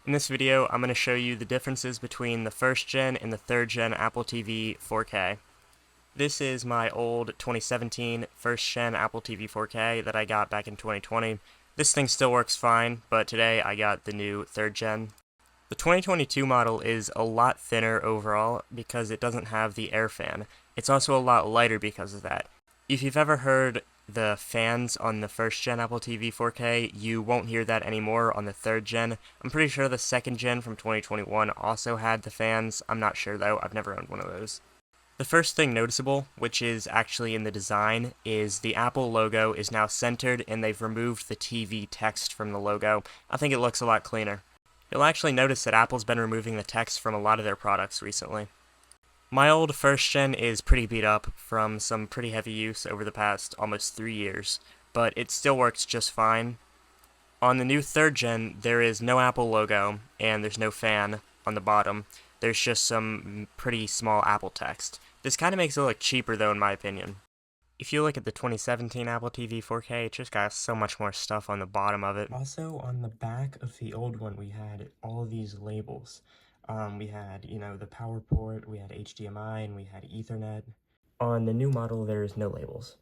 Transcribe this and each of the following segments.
In this video, I'm going to show you the differences between the first gen and the third gen Apple TV 4K. This is my old 2017 first gen Apple TV 4K that I got back in 2020. This thing still works fine, but today I got the new third gen. The 2022 model is a lot thinner overall because it doesn't have the air fan. It's also a lot lighter because of that. If you've ever heard the fans on the first gen Apple TV 4K, you won't hear that anymore on the third gen. I'm pretty sure the second gen from 2021 also had the fans. I'm not sure though, I've never owned one of those. The first thing noticeable, which is actually in the design, is the Apple logo is now centered and they've removed the TV text from the logo. I think it looks a lot cleaner. You'll actually notice that Apple's been removing the text from a lot of their products recently. My old first gen is pretty beat up from some pretty heavy use over the past almost 3 years, but it still works just fine. On the new third gen, there is no Apple logo and there's no fan on the bottom. There's just some pretty small Apple text. This kind of makes it look cheaper though in my opinion. If you look at the 2017 Apple TV 4K, it just got so much more stuff on the bottom of it. Also, on the back of the old one, we had all these labels. We had, the power port, we had HDMI, and we had Ethernet. On the new model, there's no labels.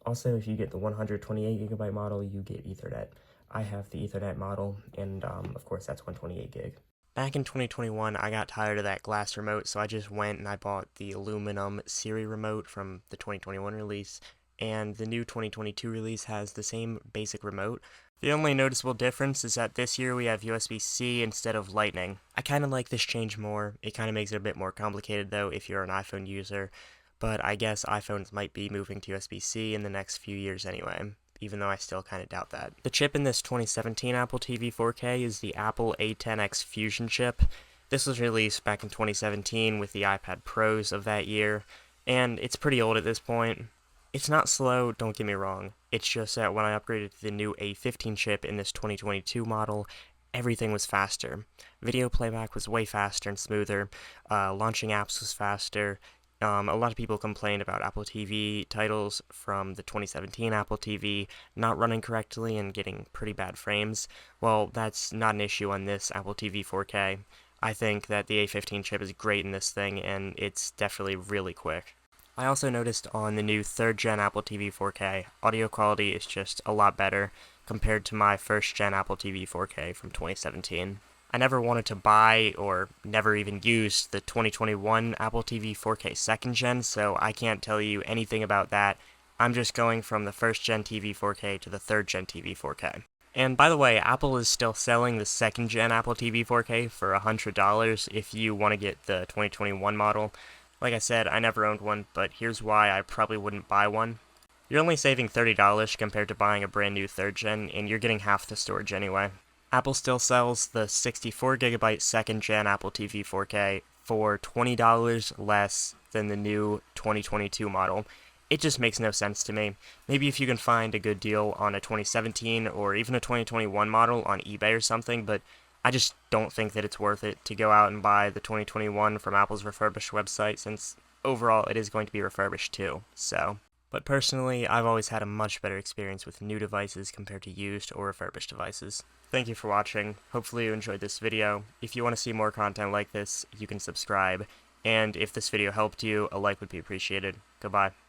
Also, if you get the 128GB model, you get Ethernet. I have the Ethernet model, and of course, that's 128 gig. Back in 2021, I got tired of that glass remote, so I just went and I bought the aluminum Siri remote from the 2021 release, and the new 2022 release has the same basic remote. The only noticeable difference is that this year we have USB-C instead of Lightning. I kind of like this change more. It kind of makes it a bit more complicated though if you're an iPhone user, but I guess iPhones might be moving to USB-C in the next few years anyway, even though I still kind of doubt that. The chip in this 2017 Apple TV 4K is the Apple A10X Fusion chip. This was released back in 2017 with the iPad Pros of that year, and it's pretty old at this point. It's not slow, don't get me wrong. It's just that when I upgraded to the new A15 chip in this 2022 model, everything was faster. Video playback was way faster and smoother. Launching apps was faster. A lot of people complained about Apple TV titles from the 2017 Apple TV not running correctly and getting pretty bad frames. Well, that's not an issue on this Apple TV 4K. I think that the A15 chip is great in this thing, and it's definitely really quick. I also noticed on the new 3rd gen Apple TV 4K, audio quality is just a lot better compared to my 1st gen Apple TV 4K from 2017. I never wanted to buy or never even used the 2021 Apple TV 4K 2nd gen, so I can't tell you anything about that. I'm just going from the 1st gen TV 4K to the 3rd gen TV 4K. And by the way, Apple is still selling the 2nd gen Apple TV 4K for $100 if you want to get the 2021 model. Like I said, I never owned one, but here's why I probably wouldn't buy one. You're only saving $30 compared to buying a brand new 3rd gen, and you're getting half the storage anyway. Apple still sells the 64GB 2nd gen Apple TV 4K for $20 less than the new 2022 model. It just makes no sense to me. Maybe if you can find a good deal on a 2017 or even a 2021 model on eBay or something, but I just don't think that it's worth it to go out and buy the 2021 from Apple's refurbished website, since overall it is going to be refurbished too, so. But personally, I've always had a much better experience with new devices compared to used or refurbished devices. Thank you for watching. Hopefully you enjoyed this video. If you want to see more content like this, you can subscribe. And if this video helped you, a like would be appreciated. Goodbye.